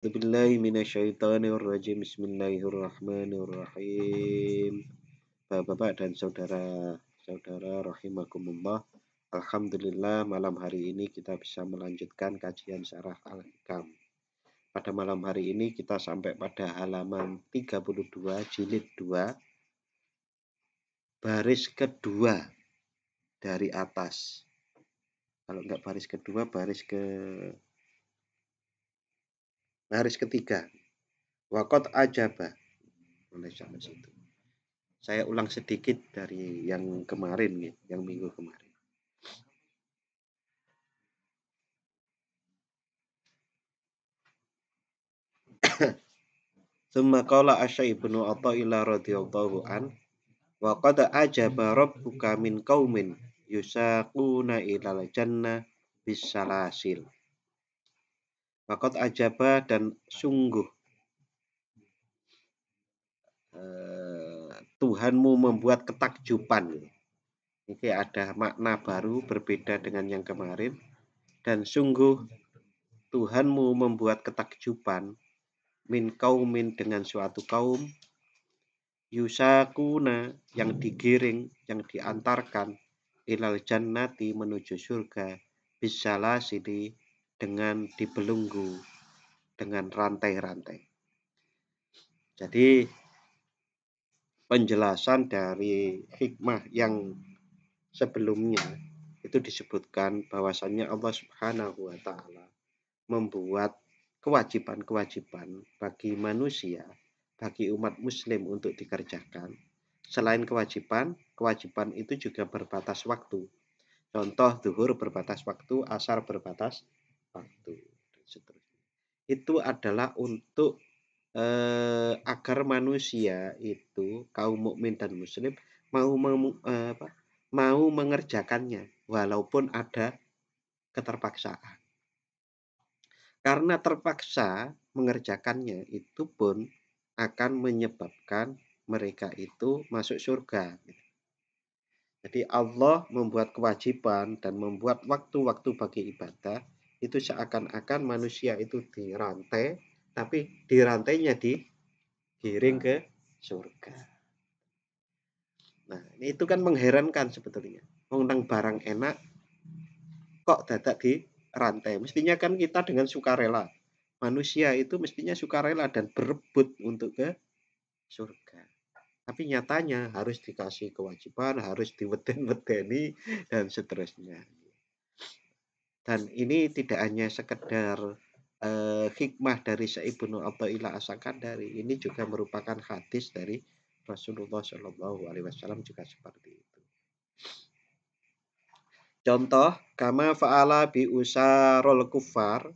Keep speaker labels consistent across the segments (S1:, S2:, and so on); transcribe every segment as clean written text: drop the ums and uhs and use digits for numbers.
S1: A'udzubillahi minasyaitonirrajim. Bismillahirrahmanirrahim. Bapak-bapak dan saudara-saudara rahimakumullah. Alhamdulillah malam hari ini kita bisa melanjutkan kajian Syarah Al-Hikam. Pada malam hari ini kita sampai pada halaman 32 jilid 2 baris kedua dari atas. Kalau enggak baris kedua, baris ketiga. Waqad ajaba. Oleh sampai situ. Saya ulang sedikit dari yang kemarin, yang minggu kemarin. Tsumma qala Asy ibnu Athaillah radhiyallahu an wa qad ajaba rabbuka min qaumin yusaquna ilal jannah bisalasil. Waqad ajaba dan sungguh Tuhanmu membuat ketakjuban. Ini ada makna baru berbeda dengan yang kemarin. Dan sungguh Tuhanmu membuat ketakjuban min kaumin dengan suatu kaum yusakuna yang digiring, yang diantarkan ilal jannati menuju surga bisalasili dengan dibelenggu dengan rantai-rantai. Jadi penjelasan dari hikmah yang sebelumnya itu disebutkan bahwasannya Allah Subhanahu wa taala membuat kewajiban-kewajiban bagi manusia, bagi umat muslim untuk dikerjakan. Selain kewajiban itu juga berbatas waktu. Contoh zuhur berbatas waktu, asar berbatas waktu, dan seterusnya. Itu adalah untuk agar manusia itu kaum mukmin dan muslim mau mengerjakannya walaupun ada keterpaksaan. Karena terpaksa mengerjakannya itu pun akan menyebabkan mereka itu masuk surga. Jadi Allah membuat kewajiban dan membuat waktu-waktu bagi ibadah itu seakan-akan manusia itu dirantai, tapi dirantainya digiring ke surga. Nah, itu kan mengherankan sebetulnya. Mengenang barang enak kok dadak dirantai. Mestinya kan kita dengan sukarela. Manusia itu mestinya sukarela dan berebut untuk ke surga. Tapi nyatanya harus dikasih kewajiban, harus diweden-wedeni, dan seterusnya. Dan ini tidak hanya sekedar hikmah dari Syekh Ibnu Athaillah As-Sakandari, ini juga merupakan hadis dari Rasulullah Shallallahu Alaihi Wasallam juga seperti itu. Contoh, kama fa'ala bi usarul kufar.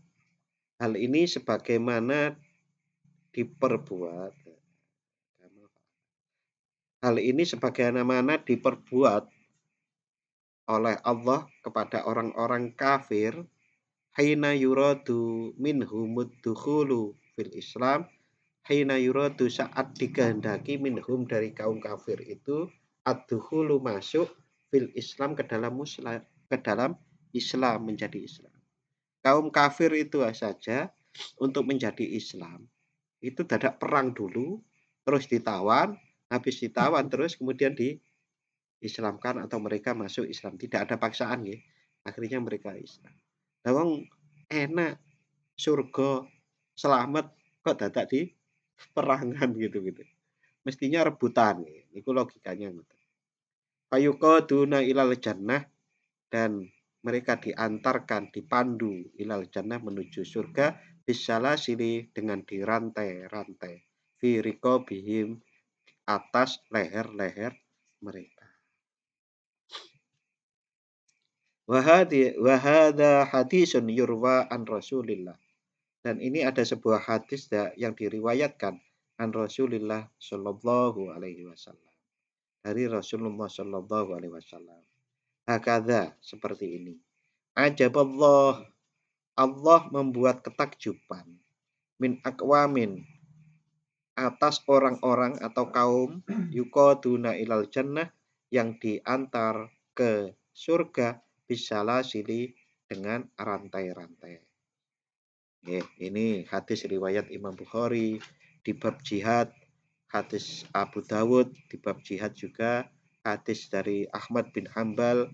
S1: Hal ini sebagaimana diperbuat. Hal ini sebagaimana diperbuat oleh Allah kepada orang-orang kafir. Haina yuradu minhumud dukhulu fil Islam. Haina yuradu saat dikehendaki minhum dari kaum kafir itu ad-dukhulu masuk fil Islam ke dalam Islam menjadi Islam. Kaum kafir itu saja untuk menjadi Islam itu dadak perang dulu, terus ditawan, habis ditawan terus kemudian diislamkan atau mereka masuk Islam. Tidak ada paksaan ya. Akhirnya mereka Islam. Lawang enak surga selamat kok dadak di perangan gitu. Mestinya rebutan ya. Itu logikanya. Fayuqaduna ilal jannah dan mereka diantarkan, dipandu ilal jannah menuju surga bisalasili dengan dirantai-rantai fi riqabihim atas leher-leher mereka. Wahada hadisun yurwa an Rasulillah. Dan ini ada sebuah hadis yang diriwayatkan an Rasulillah Shallallahu Alaihi Wasallam. Dari Rasulullah Shallallahu Alaihi Wasallam. Hakadha seperti ini. Ajaballah, Allah membuat ketakjuban min akwamin atas orang-orang atau kaum yuqaduna ilal jannah yang diantar ke surga bisalasili dengan rantai-rantai. Ini hadis riwayat Imam Bukhari di bab jihad, hadis Abu Dawud di bab jihad juga, hadis dari Ahmad bin Hambal.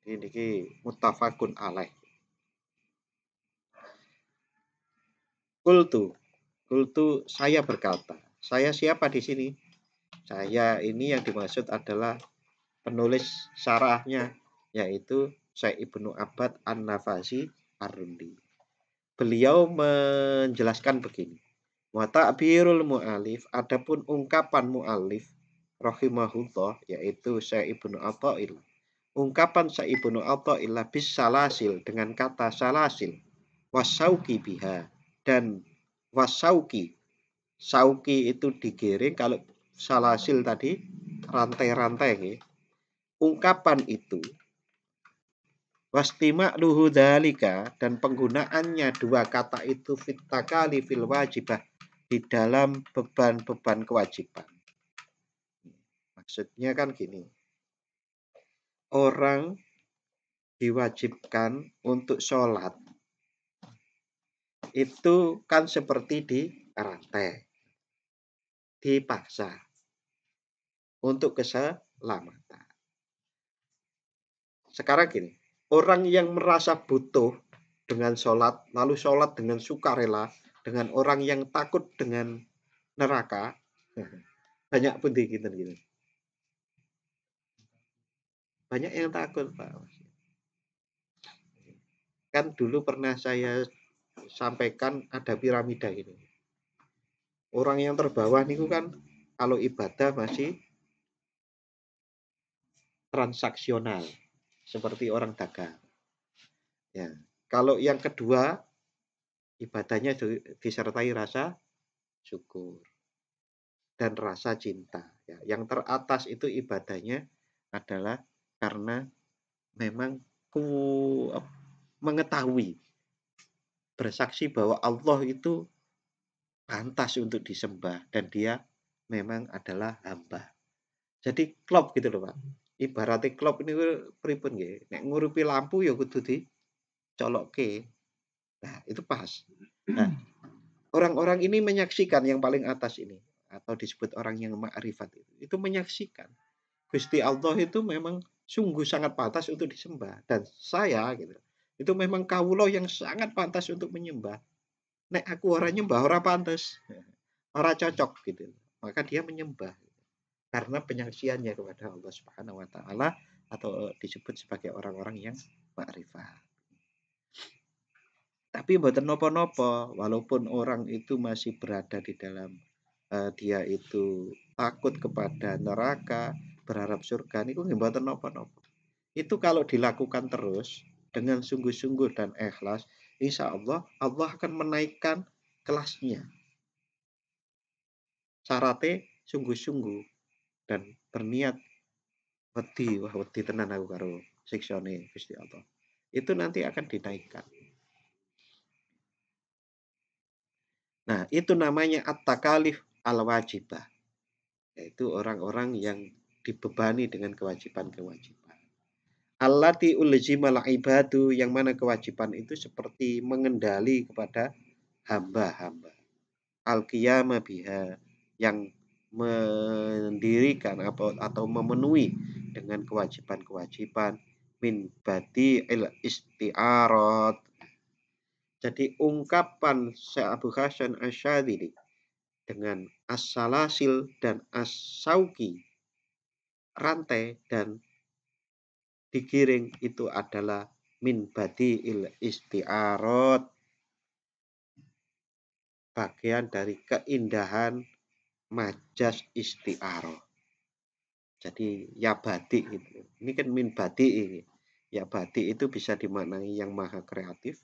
S1: Ini muttafaqun alaih. Kultu saya berkata. Saya siapa di sini? Saya ini yang dimaksud adalah penulis syarahnya, yaitu Syekh Ibnu Abbad An-Nafasi Ar-Rundi. Beliau menjelaskan begini. Wa ta'birul mu'alif, adapun ungkapan mu'alif rahimahullah, yaitu Syekh Ibnu Athaillah. Ungkapan Syekh Ibnu Athaillah bis salasil, dengan kata salasil, wasauki biha, dan wasauki. Sauki itu digiring, kalau salasil tadi rantai-rantai. Ungkapan itu wastima luhu dalika, dan penggunaannya dua kata itu fitakali fil wajibah, di dalam beban-beban kewajiban. Maksudnya kan gini, orang diwajibkan untuk sholat itu kan seperti di rantai, dipaksa untuk keselamatan. Sekarang gini, orang yang merasa butuh dengan sholat, lalu sholat dengan sukarela, dengan orang yang takut dengan neraka, banyak pun gitu. Banyak yang takut, Pak. Kan dulu pernah saya sampaikan ada piramida ini. Orang yang terbawah niku kan kalau ibadah masih transaksional, seperti orang dagang. Ya, kalau yang kedua ibadahnya disertai rasa syukur dan rasa cinta. Ya, yang teratas itu ibadahnya adalah karena memang mengetahui, bersaksi bahwa Allah itu pantas untuk disembah dan dia memang adalah hamba. Jadi klop gitu loh, Pak. Ibaratnya klop ini pripun nggih. Nek ngurupi lampu ya kudu dicolokke. Nah, itu pas. Nah, orang-orang ini menyaksikan yang paling atas ini, atau disebut orang yang ma'rifat itu menyaksikan Gusti Allah itu memang sungguh sangat pantas untuk disembah, dan saya gitu. Itu memang kawula yang sangat pantas untuk menyembah. Nek aku orang nyembah ora pantas, ora cocok gitu. Maka dia menyembah karena penyaksiannya kepada Allah Subhanahu wa taala, atau disebut sebagai orang-orang yang ma'rifat. Tapi mboten napa-napa, walaupun orang itu masih berada di dalam dia itu takut kepada neraka, berharap surga, niku nggih mboten napa-napa. Itu kalau dilakukan terus dengan sungguh-sungguh dan ikhlas, insya Allah Allah akan menaikkan kelasnya. Syaratnya sungguh-sungguh dan berniat wedi tenan aku karo siksane Gusti Allah. Itu nanti akan dinaikkan. Nah, itu namanya at-takalif al-wajibah. Yaitu orang-orang yang dibebani dengan kewajiban-kewajiban. Allati ulzimal ibadu, yang mana kewajiban itu seperti mengendali kepada hamba-hamba. Al-qiyama biha, yang mendirikan atau memenuhi dengan kewajiban-kewajiban min badi'il isti'arat. Jadi ungkapan Syekh Abu Hasan Asyadzili dengan as-salasil dan as-sauki, rantai dan digiring, itu adalah min badi'il isti'arat, bagian dari keindahan majas isti'aroh. Jadi ya badik gitu. Ini kan min badik ini. Ya badik itu bisa dimaknai yang maha kreatif,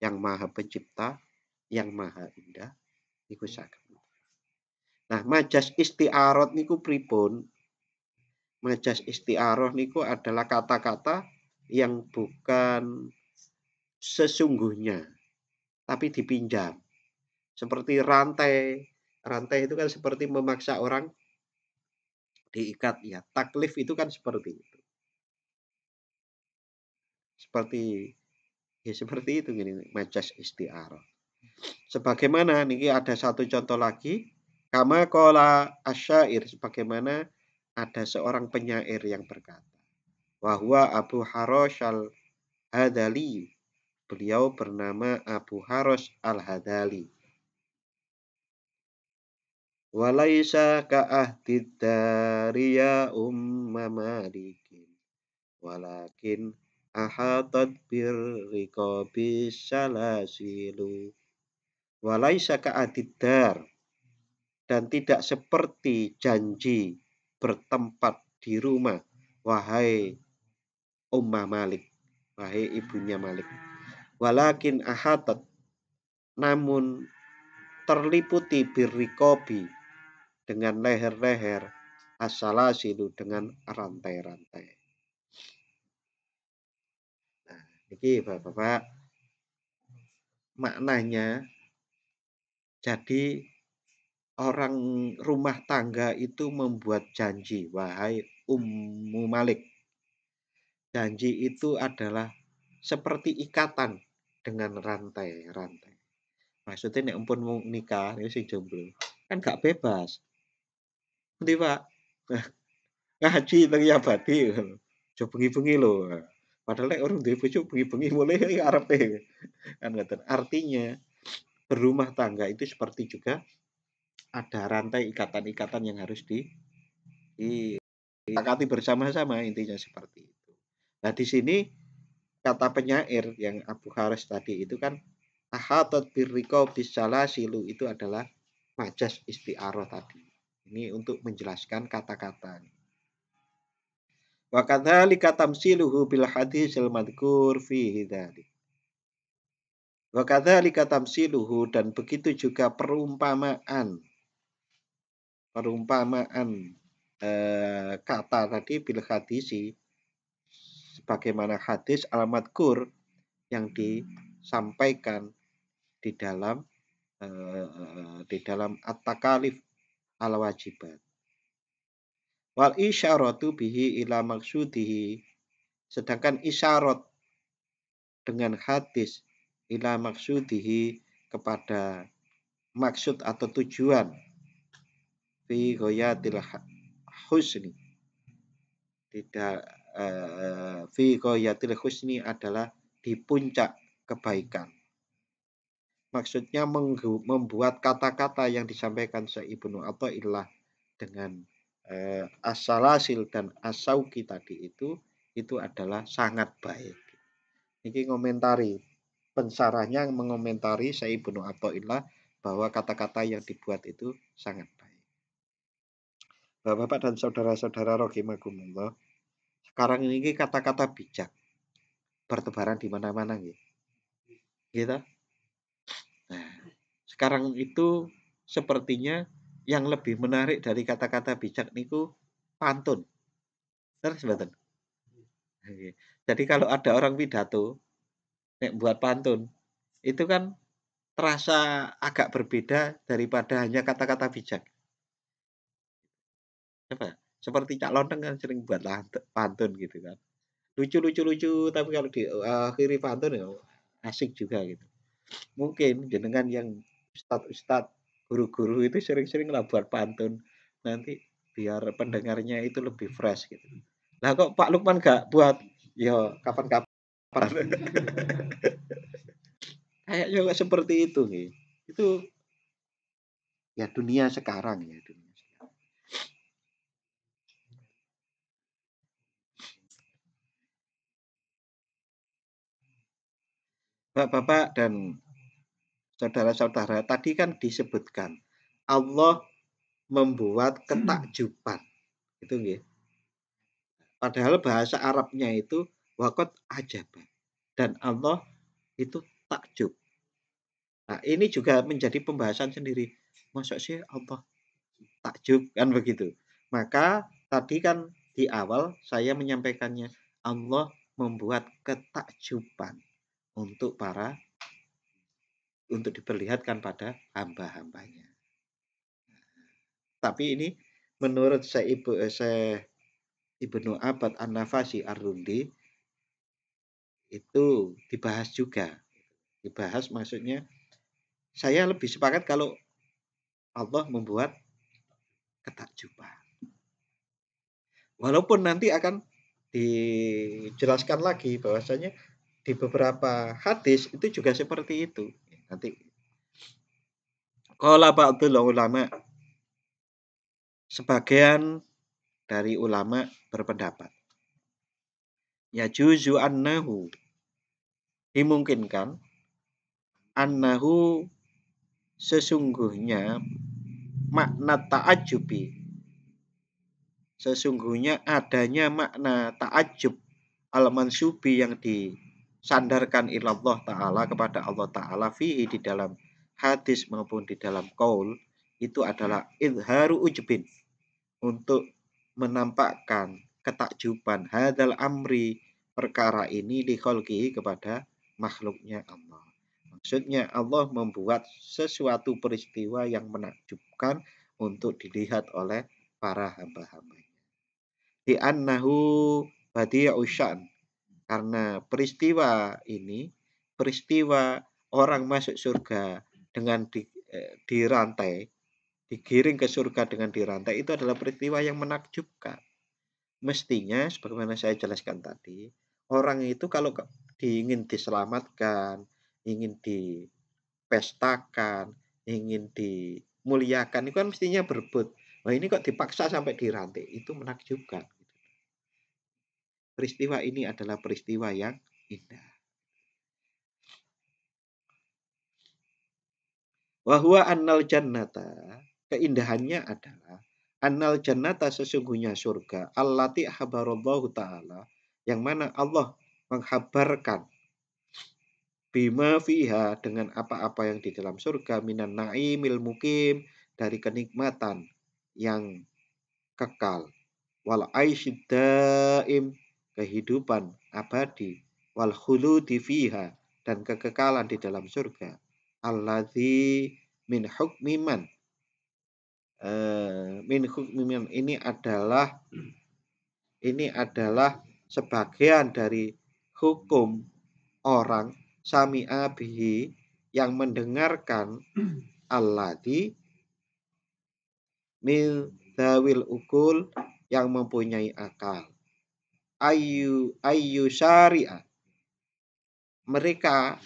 S1: yang maha pencipta, yang maha indah. Niku saged. Nah, majas isti'aroh niku pripun? Majas isti'aroh niku adalah kata-kata yang bukan sesungguhnya, tapi dipinjam. Seperti rantai. Rantai itu kan seperti memaksa orang diikat, ya. Taklif itu kan seperti itu. Seperti Ya seperti itu gini, majas isti'arah. Sebagaimana niki ada satu contoh lagi, kama qala asyair, sebagaimana ada seorang penyair yang berkata, bahwa Abu Harosh al-Hadali, beliau bernama Abu Harosh al-Hadali. Walaisa ka'ahdid dariya umma malikin, walakin ahatat birriqabi salasilu. Walaisa ka'ahdid dar, dan tidak seperti janji bertempat di rumah, wahai Ummah Malik, wahai ibunya Malik. Walakin ahatat, namun terliputi birrikobi, dengan leher-leher, asalasilu, dengan rantai-rantai. Nah, ini Bapak-bapak, maknanya jadi orang rumah tangga itu membuat janji, wahai Ummu Malik. Janji itu adalah seperti ikatan dengan rantai-rantai. Maksudnya nek ampun mau nikah, ya sing jomblo, kan gak bebas. Nanti Pak, ngaji teng Yabati, aja bengi-bengi lho. Padahal nek urung duwe bojo bengi-bengi mulai arepe. Kan ngoten. Artinya berumah tangga itu seperti juga ada rantai ikatan-ikatan yang harus disepakati bersama-sama, intinya seperti itu. Nah, di sini kata penyair yang Abu Haris tadi itu kan ahatat birriqab bisalasilu, itu adalah majas isti'arah tadi. Ini untuk menjelaskan kata-kata. Wa kadzalika tamsiluhu bil hadisil madhkur fihi dzalik. Wa kadzalika tamsiluhu, dan begitu juga perumpamaan kata tadi bil hadisi, sebagaimana hadis al-madhkur yang disampaikan di dalam at-takalif al-wajibat. Wal isyaratu bihi ila maksudihi, sedangkan isyarat dengan hadis ila maksudihi, kepada maksud atau tujuan, fi ghayatil husni, tidak fi ghayatil husni adalah di puncak kebaikan. Maksudnya membuat kata-kata yang disampaikan Syekh Ibnu Athaillah dengan as-salasil dan as-sauki tadi itu adalah sangat baik. Ini ngomentari, pensarahnya mengomentari Syekh Ibnu Athaillah bahwa kata-kata yang dibuat itu sangat baik. Bapak-bapak dan saudara-saudara rahimakumullah, sekarang ini kata-kata bijak bertebaran di mana-mana gitu. Nah, sekarang itu sepertinya yang lebih menarik dari kata-kata bijak niku pantun. Terus betul. Jadi kalau ada orang pidato nek buat pantun, itu kan terasa agak berbeda daripada hanya kata-kata bijak. Apa? Seperti Cak Lonteng kan sering buat pantun gitu kan. Lucu, tapi kalau diakhiri pantun ya asik juga gitu. Mungkin jenengan yang ustadz-ustadz, guru-guru itu sering-sering lah buat pantun. Nanti biar pendengarnya itu lebih fresh gitu. Nah kok Pak Lukman gak buat? Ya kapan-kapan. Kayaknya nggak seperti itu nih. Itu ya dunia sekarang ya. Bapak-bapak dan saudara-saudara, tadi kan disebutkan Allah membuat ketakjuban. Itu nggih. Padahal bahasa Arabnya itu waqad ajaba. Dan Allah itu takjub. Nah, ini juga menjadi pembahasan sendiri. Masa sih Allah takjub kan begitu. Maka tadi kan di awal saya menyampaikannya, Allah membuat ketakjuban untuk diperlihatkan pada hamba-hambanya. Tapi ini menurut Ibnu Abbad An-Nafasi Ar-Rundi, itu dibahas juga. Dibahas maksudnya saya lebih sepakat kalau Allah membuat ketakjuban. Walaupun nanti akan dijelaskan lagi bahwasanya di beberapa hadis itu juga seperti itu. Nanti qala ba'dul ulama, sebagian dari ulama berpendapat ya juzu annahu, dimungkinkan annahu, sesungguhnya makna ta'ajubi, sesungguhnya adanya makna ta'ajub al-mansubi yang disandarkan ilallah ta'ala kepada Allah ta'ala fihi, di dalam hadis maupun di dalam qaul, itu adalah izharu ujbin, untuk menampakkan ketakjuban hadal amri, perkara ini li khalqihi, kepada makhluknya Allah. Maksudnya Allah membuat sesuatu peristiwa yang menakjubkan untuk dilihat oleh para hamba-hambanya. Di annahu badi'u sya'n, karena peristiwa ini, peristiwa orang masuk surga dengan dirantai, digiring ke surga dengan dirantai, itu adalah peristiwa yang menakjubkan. Mestinya sebagaimana saya jelaskan tadi, orang itu kalau ingin diselamatkan, ingin dipestakan, ingin dimuliakan, itu kan mestinya berebut. Wah, ini kok dipaksa sampai dirantai, itu menakjubkan. Peristiwa ini adalah peristiwa yang indah. Wa huwa annal jannata, keindahannya adalah annal jannata, sesungguhnya surga, allati habarallahu ta'ala, yang mana Allah menghabarkan bima fiha, dengan apa-apa yang di dalam surga, minan naimil mukim, dari kenikmatan yang kekal, wal aisyid daim, kehidupan abadi, wal khuludi fiha, dan kekekalan di dalam surga, alladzi min hukmiman, min hukmiman, ini adalah sebagian dari hukum orang sami'a bihi, yang mendengarkan, alladzi min dawil ukul, yang mempunyai akal, ayu syari'ah, mereka,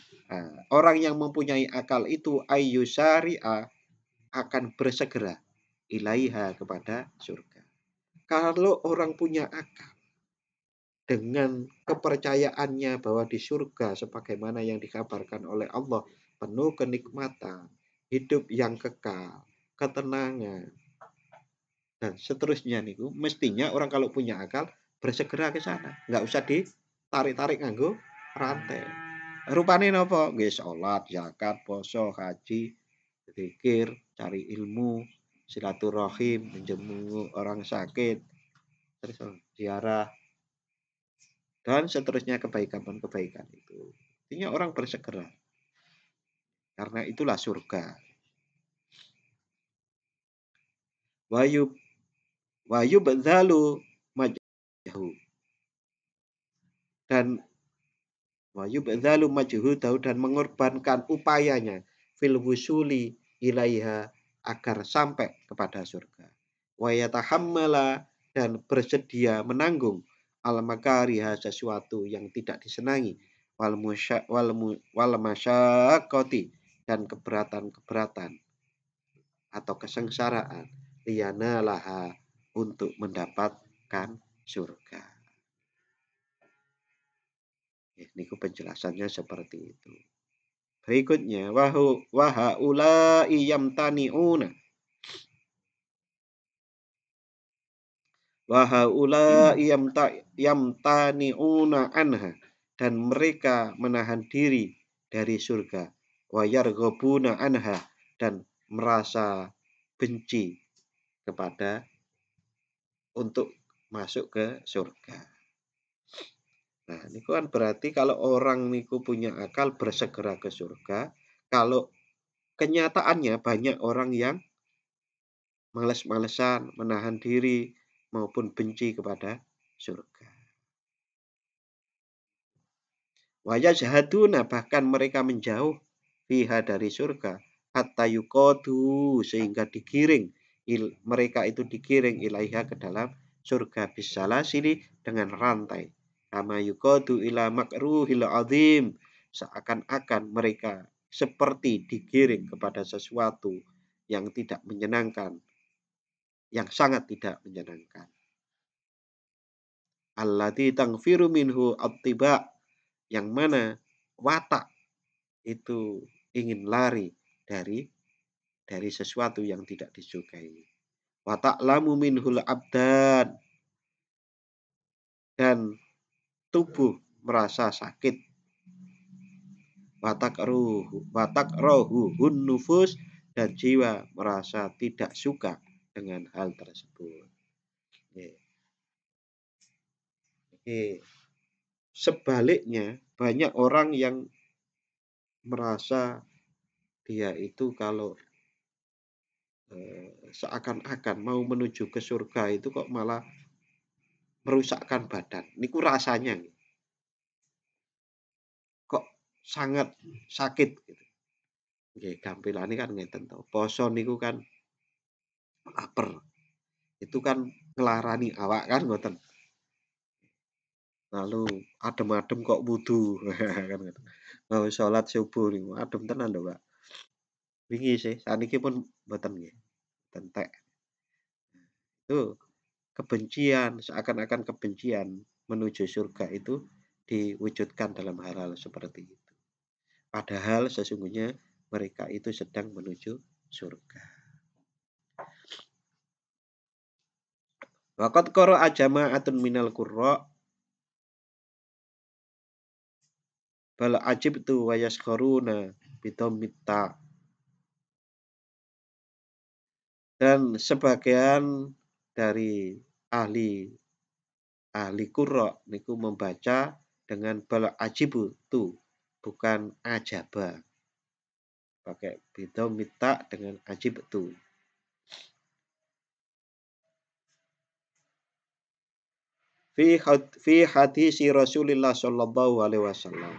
S1: orang yang mempunyai akal itu, ayu syari'ah, akan bersegera ilaiha, kepada surga. Kalau orang punya akal, dengan kepercayaannya bahwa di surga sebagaimana yang dikabarkan oleh Allah, penuh kenikmatan, hidup yang kekal, ketenangan, dan seterusnya niku, mestinya orang kalau punya akal bersegera ke sana, nggak usah ditarik-tarik nganggo rantai. Rupane napa? Nggih salat, zakat, poso, haji, zikir, cari ilmu, silaturahim, menjenguk orang sakit, terus ziarah, dan seterusnya, kebaikan-kebaikan itu. Artinya orang bersegera, karena itulah surga. Wayu badzalu majhu, dan wayu badzalu majhudahu, dan mengorbankan upayanya, fil wusuli ilaiha, agar sampai kepada surga. Wa yatahammala, dan bersedia menanggung, al makariha, sesuatu yang tidak disenangi, wal masyaqqati, dan keberatan-keberatan atau kesengsaraan, liyana laha, untuk mendapatkan surga. Ini penjelasannya seperti itu. Berikutnya, wahaulai yamtani'una, yamtani'una anha, dan mereka menahan diri dari surga, wayarghabuna anha, dan merasa benci kepada untuk masuk ke surga. Nah, ini kan berarti kalau orang niku punya akal bersegera ke surga, kalau kenyataannya banyak orang yang males-malesan, menahan diri, maupun benci kepada surga. Wa yazhaduna, bahkan mereka menjauh fiha dari surga, hatta yuqadu, sehingga digiring mereka itu digiring ilaiha ke dalam surga bisalasili dengan rantai, kama yuqadu ila makruhil azim, seakan-akan mereka seperti digiring kepada sesuatu yang tidak menyenangkan, yang sangat tidak menyenangkan. Allati tangfiru minhu attiba, yang mana watak itu ingin lari dari sesuatu yang tidak disukai. Wa ta'lamu minhul abdan, dan tubuh merasa sakit. Watak rohu hun nufus, dan jiwa merasa tidak suka dengan hal tersebut. Sebaliknya, banyak orang yang merasa dia itu kalau seakan-akan mau menuju ke surga itu kok malah merusakkan badan. Niku rasanya kok sangat sakit gitu. Nggih, gampilane kan ngeten to. Poso niku kan lapar. Itu kan ngelarani awak kan ngoten. Lalu adem-adem kok wudu kan ngoten. Mau salat subuh niku adem tenan lho, Pak. Wingi sih, saniki pun mboten nggih. Entek. Itu kebencian, seakan-akan kebencian menuju surga itu diwujudkan dalam hal-hal seperti itu. Padahal sesungguhnya mereka itu sedang menuju surga. Waqad qara'a jama'atun minal qurra bal ajibtu wa yaskharuna bidhammit ta. Dan sebagian dari ahli qurra niku membaca dengan bal ajibu tu, bukan ajaba. Pakai bidhammit ta dengan ajibtu. Fi hadisi Rasulillah sallallahu alaihi wasallam.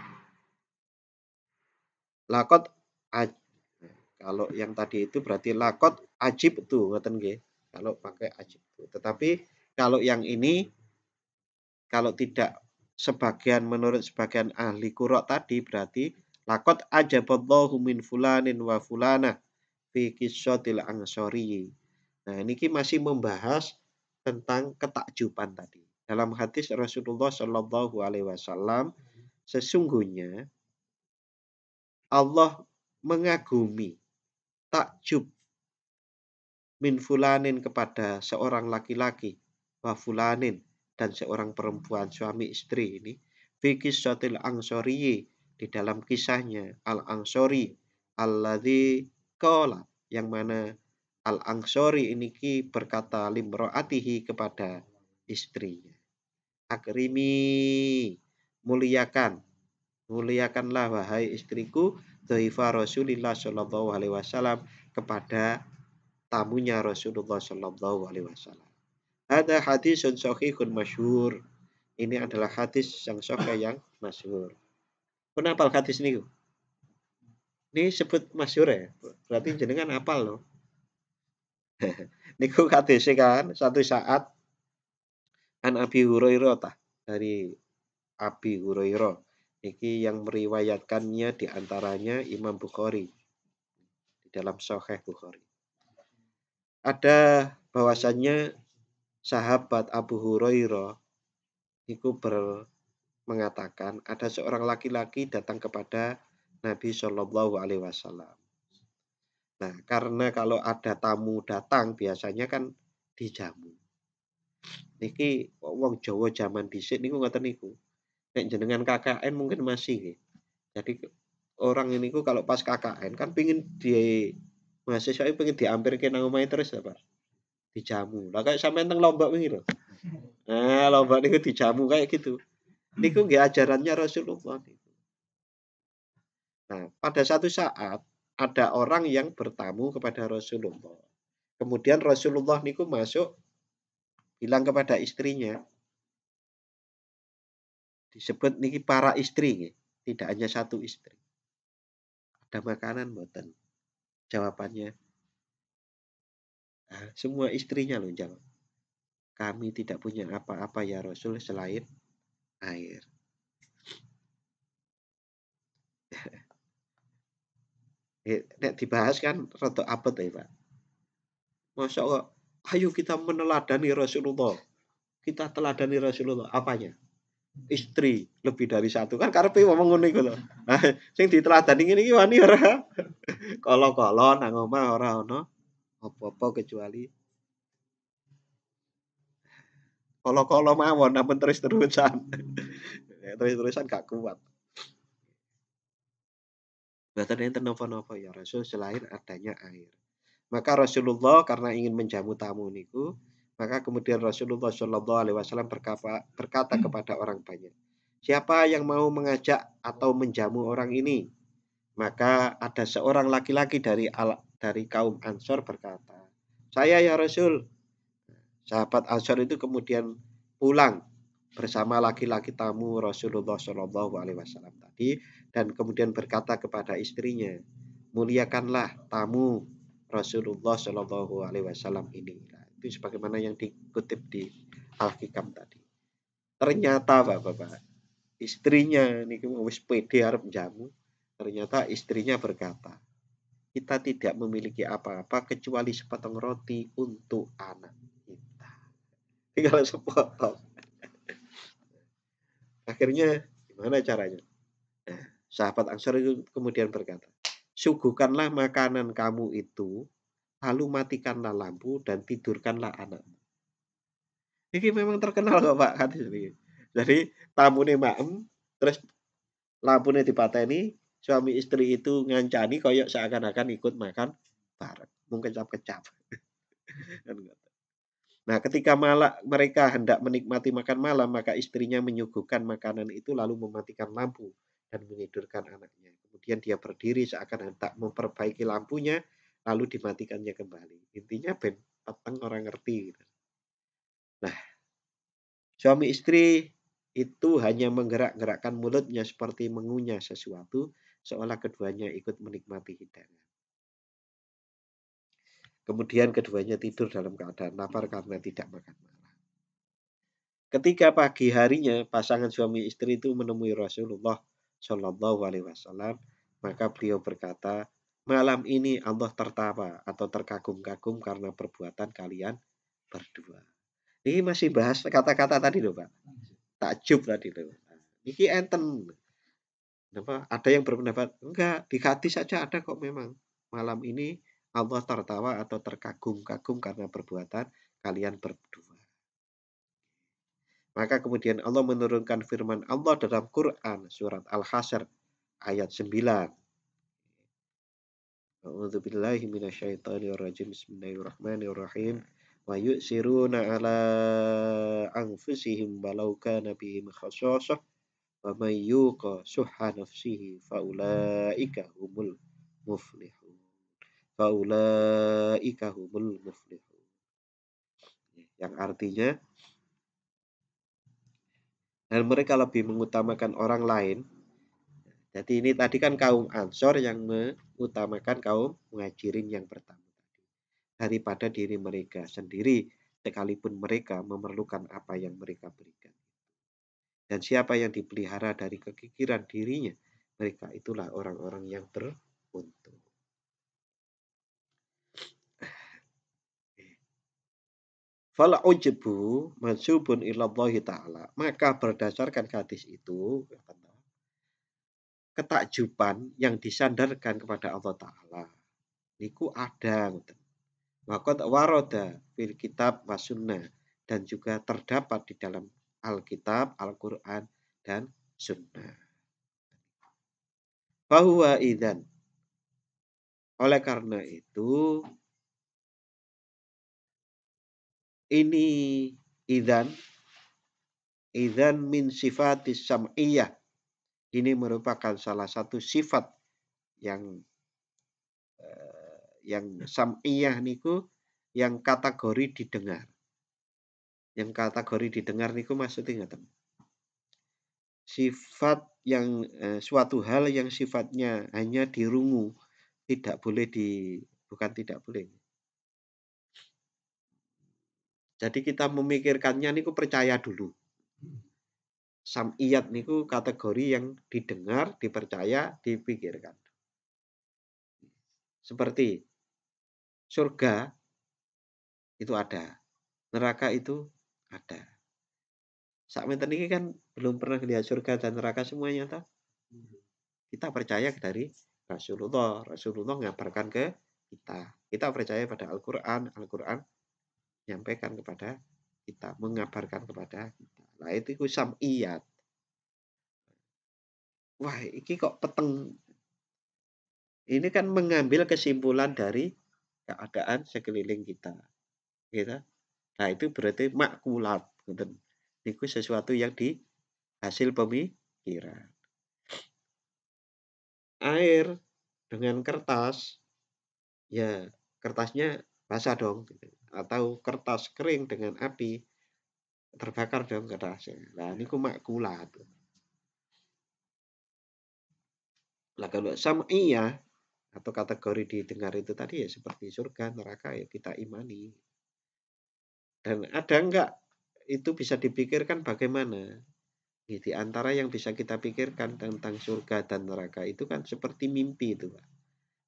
S1: Lakot, kalau yang tadi itu berarti lakot ajib tuh, ngoten nggih. Kalau pakai ajib tuh. Tetapi kalau yang ini, kalau tidak sebagian, menurut sebagian ahli qurra tadi, berarti lakot ajaballahu min fulanin wa fulana fi qissatil ansori. Nah, ini masih membahas tentang ketakjuban tadi. Dalam hadis Rasulullah Shallallahu alaihi wasallam, sesungguhnya Allah mengagumi, takjub min fulanin, kepada seorang laki-laki, wa fulanin, dan seorang perempuan, suami istri ini, fi qissatil ansori, di dalam kisahnya al-ansori, alladzi qala, yang mana al-ansori ini berkata limro'atihi, kepada istrinya, akrimi, muliakanlah wahai istriku, dhaifa Rasulillah sallallahu alaihi wasallam, kepada tamunya Rasulullah sallallahu alaihi wasallam. Ada hadisun sahihun masyhur. Ini adalah hadis yang sahih yang masyhur. Kenapa hadis ini? Ini sebut masyhur ya? Berarti jenengan hafal loh. Niku hadis kan satu saat an Abi Hurairah, dari Abi Hurairah. Iki yang meriwayatkannya diantaranya Imam Bukhari di dalam Sahih Bukhari. Ada bahwasannya sahabat Abu Hurairah itu mengatakan ada seorang laki-laki datang kepada Nabi Shallallahu alaihi wasallam. Nah, karena kalau ada tamu datang biasanya kan dijamu. Niki wong Jawa zaman dhisik niku ngoten niku. Nek jenengan KKN mungkin masih nggih. Jadi orang ini kalau pas KKN kan pingin mahasiswa pengen diampirke nang omahe terus ya, Pak. Dijamu. Lah kayak sampean teng Lombok wingi lho. Nah, Lombok niku dijamu kayak gitu. Niku nggih ajarannya Rasulullah niku. Nah, pada satu saat ada orang yang bertamu kepada Rasulullah. Kemudian Rasulullah niku masuk, bilang kepada istrinya, disebut niki para istri nggih. tidak hanya satu istri. Ada makanan mboten? Jawabannya, semua istrinya loh jawab. Kami tidak punya apa-apa ya Rasul selain air. Nek dibahas kan rada apet ya, Pak. Masa kok ayo kita meneladani Rasulullah. Kita teladani Rasulullah. Apanya? Istri lebih dari satu. Kan karepe ngomong ngono iku lho. Nah, sing diteladani ngene iki wani ora? Kala-kala nang omah ora ana apa-apa kecuali kala-kala mawon ampun terus-terusan. Terus-terusan gak kuat. Mboten enten napa-napa ya Rasul selain adanya air. Maka Rasulullah karena ingin menjamu tamu niku, maka kemudian Rasulullah Shallallahu Alaihi Wasallam berkata kepada orang banyak, siapa yang mau mengajak atau menjamu orang ini? Maka ada seorang laki-laki dari kaum Ansor berkata, saya ya Rasul. Sahabat Ansor itu kemudian pulang bersama laki-laki tamu Rasulullah Shallallahu Alaihi Wasallam tadi dan kemudian berkata kepada istrinya, muliakanlah tamu Rasulullah Shallallahu Alaihi Wasallam ini. Nah, itu sebagaimana yang dikutip di Al-Hikam tadi. Ternyata Bapak-bapak, istrinya ini wis pede arep jamu. Ternyata istrinya berkata, kita tidak memiliki apa-apa kecuali sepotong roti untuk anak kita. Tinggal sepotong. Akhirnya gimana caranya? Nah, sahabat Ansor itu kemudian berkata, suguhkanlah makanan kamu itu, lalu matikanlah lampu dan tidurkanlah anakmu. Ini memang terkenal kok Pak hadis ini. Jadi tamune maem, terus lampunya dipateni, suami istri itu ngancani koyok seakan-akan ikut makan bareng. Mungkin kecap-kecap. Nah, ketika mereka hendak menikmati makan malam, maka istrinya menyuguhkan makanan itu lalu mematikan lampu dan menidurkan anaknya. Kemudian dia berdiri seakan hendak memperbaiki lampunya, lalu dimatikannya kembali. Intinya ben peteng orang ngerti. Nah, suami istri itu hanya menggerak-gerakkan mulutnya seperti mengunyah sesuatu, seolah keduanya ikut menikmati hidangan. Kemudian keduanya tidur dalam keadaan lapar karena tidak makan malam. Ketika pagi harinya pasangan suami istri itu menemui Rasulullah Shallallahu Alaihi Wasallam, maka beliau berkata, malam ini Allah tertawa atau terkagum-kagum karena perbuatan kalian berdua. Ini masih bahas kata-kata tadi loh Pak. Takjub tadi loh. Ini enten. Ada yang berpendapat enggak, di hadis saja ada kok memang. Malam ini Allah tertawa atau terkagum-kagum karena perbuatan kalian berdua. Maka kemudian Allah menurunkan firman Allah dalam Quran surat Al-Hasyr ayat 9. A'udzubillahi minasyaitonirrajim. Bismillahirrahmanirrahim. Wa yu'siruna ala anfusihim walau kana bihim khasasah wa may yuqa syuhha nafsihi faulaika humul muflihun. Faulaika humul muflihun. Yang artinya dan mereka lebih mengutamakan orang lain. Jadi ini tadi kan kaum Ansor yang mengutamakan kaum Muhajirin yang pertama tadi daripada diri mereka sendiri sekalipun mereka memerlukan apa yang mereka berikan. Dan siapa yang dipelihara dari kekikiran dirinya, mereka itulah orang-orang yang beruntung. Fala ujbu mansubun ilallahi ta'ala. Maka berdasarkan hadis itu, ketakjuban yang disandarkan kepada Allah Ta'ala. Niku ada. Waqad waroda fil kitab wa sunnah. Dan juga terdapat di dalam Alkitab, Al-Quran, dan sunnah. Fahuwa idzan. Oleh karena itu, ini idzan min sifatis sam'iyah. Ini merupakan salah satu sifat yang sam'iyah niku yang kategori didengar. Yang kategori didengar niku maksudnya ngaten. sifat yang suatu hal yang sifatnya hanya dirungu, tidak boleh bukan tidak boleh. Jadi kita memikirkannya niku percaya dulu. Sam'iyat niku kategori yang didengar, dipercaya, dipikirkan. Seperti surga itu ada, neraka itu ada. Sakmenten ini kan belum pernah lihat surga dan neraka semuanya toh. Kita percaya dari Rasulullah. Rasulullah ngabarkan ke kita. Kita percaya pada Al-Qur'an. Al-Qur'an menyampaikan kepada kita, mengabarkan kepada kita. Nah, itu sam'iyat. Wah, ini kok peteng. Ini kan mengambil kesimpulan dari keadaan sekeliling kita. Gitu. Nah, itu berarti makulat. Itu sesuatu yang di hasil pemikiran. Air dengan kertas, ya kertasnya basah dong. Gitu. Atau kertas kering dengan api, terbakar dong kertasnya. Nah, ini makulat. Nah, kalau sam'iyah atau kategori didengar itu tadi ya seperti surga, neraka ya kita imani. Dan ada enggak itu bisa dipikirkan bagaimana? Di antara yang bisa kita pikirkan tentang surga dan neraka itu kan seperti mimpi itu, Pak.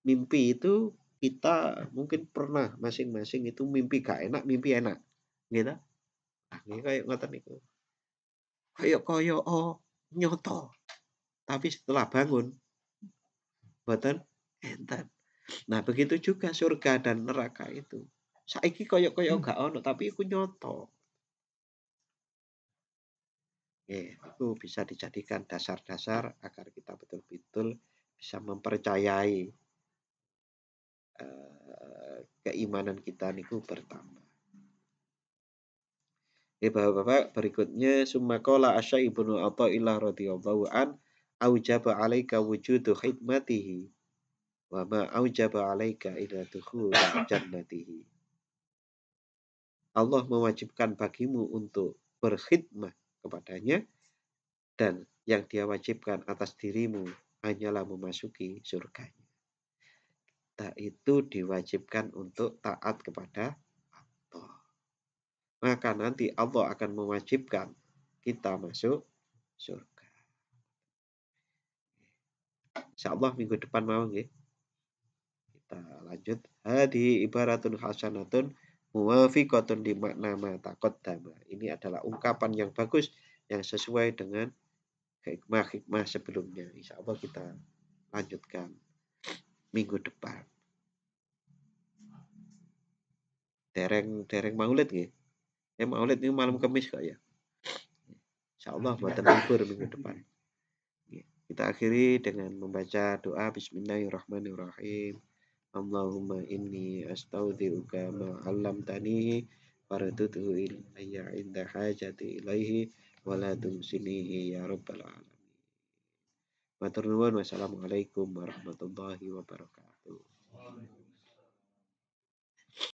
S1: Mimpi itu kita mungkin pernah masing-masing itu mimpi gak enak, mimpi enak. Gitu. Nah, ini kayak ngoten itu. Kayak oh nyoto. Tapi setelah bangun boten enten. Nah, begitu juga surga dan neraka itu. Saiki koyo-koyo gak ono tapi iku nyoto. Itu bisa dijadikan dasar-dasar agar kita betul-betul bisa mempercayai keimanan kita niku bertambah. Bapak-bapak, berikutnya summa qala Asy Ibnu Athaillah radhiyallahu an aujaba 'alaika wujudu khidmatihi wa ma aujaba 'alaika ila dukhul jannatihi. Allah mewajibkan bagimu untuk berkhidmat kepadanya dan yang dia wajibkan atas dirimu hanyalah memasuki surganya. Kita itu diwajibkan untuk taat kepada Allah. Maka nanti Allah akan mewajibkan kita masuk surga. Insyaallah minggu depan mau nggih. Kita lanjut. Hadi ibaratun hasanatun muwafiqatun di makna ma taqaddama. Ini adalah ungkapan yang bagus yang sesuai dengan hikmah-hikmah sebelumnya. Insyaallah kita lanjutkan minggu depan. Dereng Maulid nggih. Maulid ini malam Kamis kok ya. Insyaallah buatan libur minggu depan. Kita akhiri dengan membaca doa Bismillahirrahmanirrahim. Allahumma inni astaudhi'uka ma 'allamtani farduhu ilayya 'inda hajati ilaihi wa la tumsinihi ya rabbal alamin. Matur nuwun. Wassalamualaikum warahmatullahi wabarakatuh.